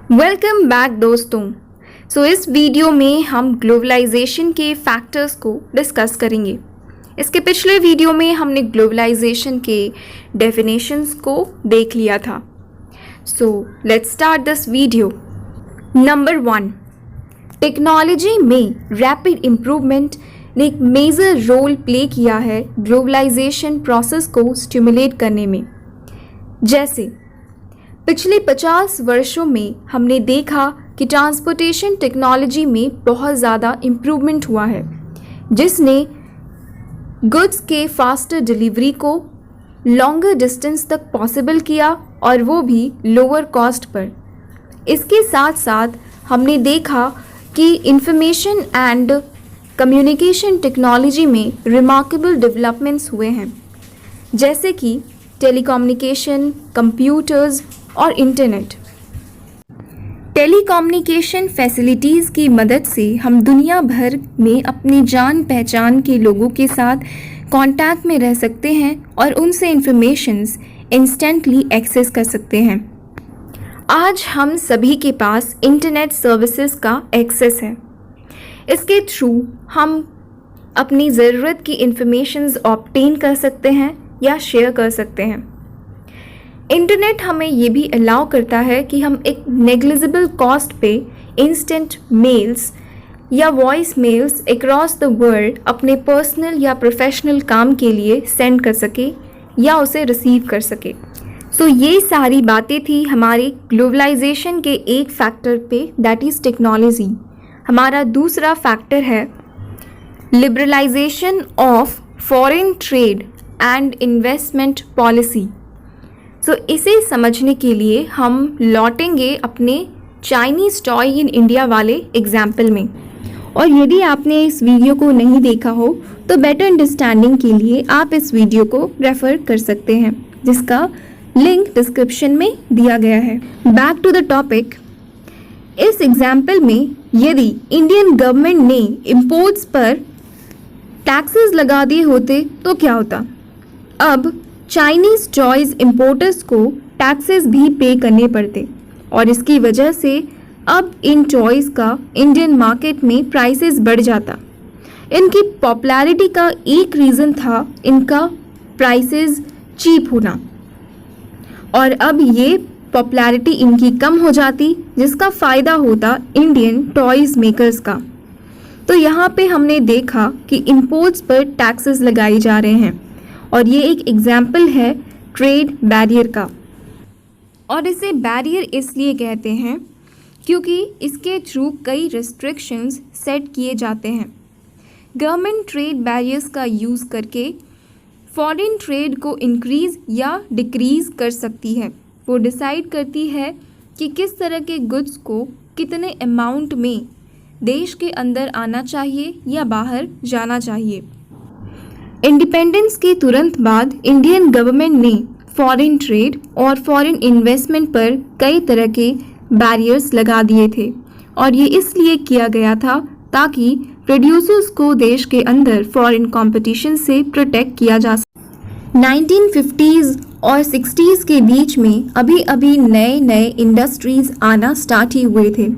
Welcome back दोस्तों। इस video में हम ग्लोबलाइजेशन के फैक्टर्स को डिस्कस करेंगे। इसके पिछले वीडियो में हमने ग्लोबलाइजेशन के डेफिनेशंस को देख लिया था। Let's start this video. Number 1, technology में रैपिड इम्प्रूवमेंट ने एक मेजर रोल प्ले किया है ग्लोबलाइजेशन प्रोसेस को स्टिमुलेट करने में। जैसे पिछले 50 वर्षों में हमने देखा कि ट्रांसपोर्टेशन टेक्नोलॉजी में बहुत ज़्यादा इम्प्रूवमेंट हुआ है, जिसने गुड्स के फास्टर डिलीवरी को लॉन्गर डिस्टेंस तक पॉसिबल किया, और वो भी लोअर कॉस्ट पर। इसके साथ साथ हमने देखा कि इंफॉर्मेशन एंड कम्युनिकेशन टेक्नोलॉजी में रिमार्केबल डेवलपमेंट्स हुए हैं, जैसे कि टेलीकम्युनिकेशन, कंप्यूटर्स और इंटरनेट। टेलीकम्युनिकेशन फैसिलिटीज़ की मदद से हम दुनिया भर में अपनी जान पहचान के लोगों के साथ कांटेक्ट में रह सकते हैं और उनसे इंफॉर्मेशंस इंस्टेंटली एक्सेस कर सकते हैं। आज हम सभी के पास इंटरनेट सर्विसेज का एक्सेस है। इसके थ्रू हम अपनी ज़रूरत की इंफॉर्मेशंस ऑब्टेन कर सकते हैं या शेयर कर सकते हैं। इंटरनेट हमें ये भी अलाउ करता है कि हम एक नेग्लिजिबल कॉस्ट पे इंस्टेंट मेल्स या voice mails across the world अपने पर्सनल या प्रोफेशनल काम के लिए सेंड कर सके या उसे रिसीव कर सके। ये सारी बातें थी हमारे ग्लोबलाइजेशन के एक फैक्टर पे, दैट इज़ टेक्नोलॉजी। हमारा दूसरा फैक्टर है liberalisation of foreign trade and investment policy. इसे समझने के लिए हम लौटेंगे अपने चाइनीज़ टॉय इन इंडिया वाले एग्जाम्पल में। और यदि आपने इस वीडियो को नहीं देखा हो तो बेटर अंडरस्टैंडिंग के लिए आप इस वीडियो को रेफ़र कर सकते हैं, जिसका लिंक डिस्क्रिप्शन में दिया गया है। Back to the topic. इस एग्जाम्पल में यदि इंडियन गवर्नमेंट ने इम्पोर्ट्स पर टैक्सेस लगा दिए होते तो क्या होता? अब चाइनीज़ टॉयज़ इम्पोर्टर्स को टैक्सेस भी पे करने पड़ते, और इसकी वजह से अब इन टॉयज़ का इंडियन मार्केट में प्राइसेस बढ़ जाता। इनकी पॉपुलैरिटी का एक रीज़न था इनका प्राइसेस चीप होना, और अब ये पॉपुलैरिटी इनकी कम हो जाती, जिसका फ़ायदा होता इंडियन टॉयज़ मेकर्स का। तो यहाँ पे हमने देखा कि इंपोर्ट्स पर टैक्सेस लगाए जा रहे हैं, और ये एक एग्जाम्पल है ट्रेड बैरियर का। और इसे बैरियर इसलिए कहते हैं क्योंकि इसके थ्रू कई रिस्ट्रिक्शंस सेट किए जाते हैं। गवर्नमेंट ट्रेड बैरियर्स का यूज़ करके फॉरेन ट्रेड को इंक्रीज़ या डिक्रीज़ कर सकती है। वो डिसाइड करती है कि किस तरह के गुड्स को कितने अमाउंट में देश के अंदर आना चाहिए या बाहर जाना चाहिए। इंडिपेंडेंस के तुरंत बाद इंडियन गवर्नमेंट ने फॉरेन ट्रेड और फॉरेन इन्वेस्टमेंट पर कई तरह के बैरियर्स लगा दिए थे, और ये इसलिए किया गया था ताकि प्रोड्यूसर्स को देश के अंदर फॉरेन कंपटीशन से प्रोटेक्ट किया जा सके। 1950s और 60s के बीच में अभी अभी नए नए इंडस्ट्रीज़ आना स्टार्ट ही हुए थे,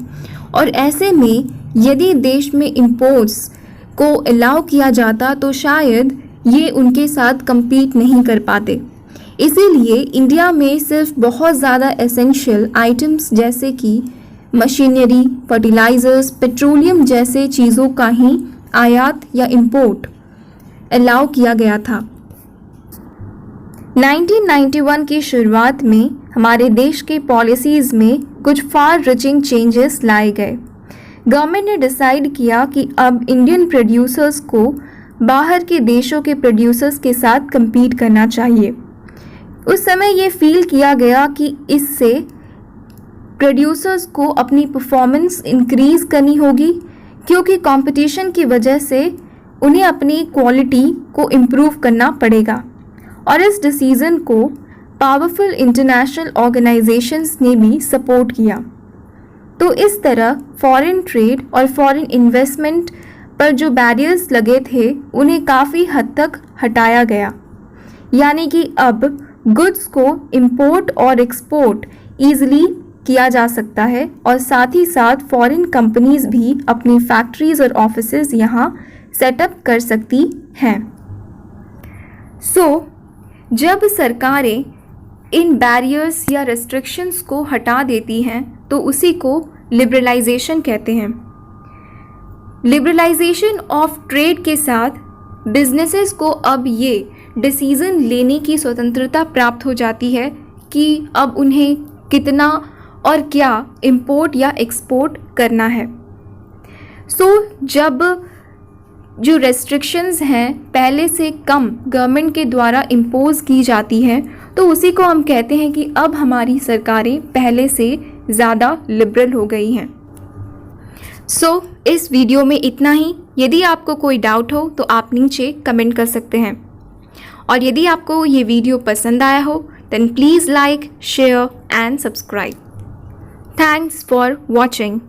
और ऐसे में यदि देश में इंपोर्ट्स को अलाउ किया जाता तो शायद ये उनके साथ compete नहीं कर पाते। इसीलिए इंडिया में सिर्फ बहुत ज़्यादा एसेंशियल आइटम्स जैसे कि मशीनरी, फर्टिलाइज़र्स, पेट्रोलियम जैसे चीज़ों का ही आयात या इंपोर्ट अलाउ किया गया था। 1991 की शुरुआत में हमारे देश के पॉलिसीज़ में कुछ फार रिचिंग चेंजेस लाए गए। गवर्नमेंट ने डिसाइड किया कि अब इंडियन प्रोड्यूसर्स को बाहर के देशों के प्रोड्यूसर्स के साथ compete करना चाहिए। उस समय ये फील किया गया कि इससे प्रोड्यूसर्स को अपनी परफॉर्मेंस इंक्रीज़ करनी होगी, क्योंकि कंपटीशन की वजह से उन्हें अपनी क्वालिटी को इम्प्रूव करना पड़ेगा। और इस डिसीज़न को पावरफुल इंटरनेशनल ऑर्गेनाइजेशंस ने भी सपोर्ट किया। तो इस तरह फॉरेन ट्रेड और फॉरेन इन्वेस्टमेंट पर जो बैरियर्स लगे थे उन्हें काफ़ी हद तक हटाया गया, यानी कि अब गुड्स को इंपोर्ट और एक्सपोर्ट ईजिली किया जा सकता है और साथ ही साथ फॉरेन कंपनीज भी अपनी फैक्ट्रीज और ऑफिसेज यहाँ सेटअप कर सकती हैं। जब सरकारें इन बैरियर्स या रेस्ट्रिक्शंस को हटा देती हैं तो उसी को लिबरलाइजेशन कहते हैं। लिबरलाइजेशन ऑफ ट्रेड के साथ बिजनेसेस को अब ये डिसीज़न लेने की स्वतंत्रता प्राप्त हो जाती है कि अब उन्हें कितना और क्या इंपोर्ट या एक्सपोर्ट करना है। जब जो रेस्ट्रिक्शंस हैं पहले से कम गवर्नमेंट के द्वारा इम्पोज की जाती हैं तो उसी को हम कहते हैं कि अब हमारी सरकारें पहले से ज़्यादा लिबरल हो गई हैं। इस वीडियो में इतना ही। यदि आपको कोई डाउट हो तो आप नीचे कमेंट कर सकते हैं और यदि आपको ये वीडियो पसंद आया हो then please like, share and subscribe. Thanks for watching.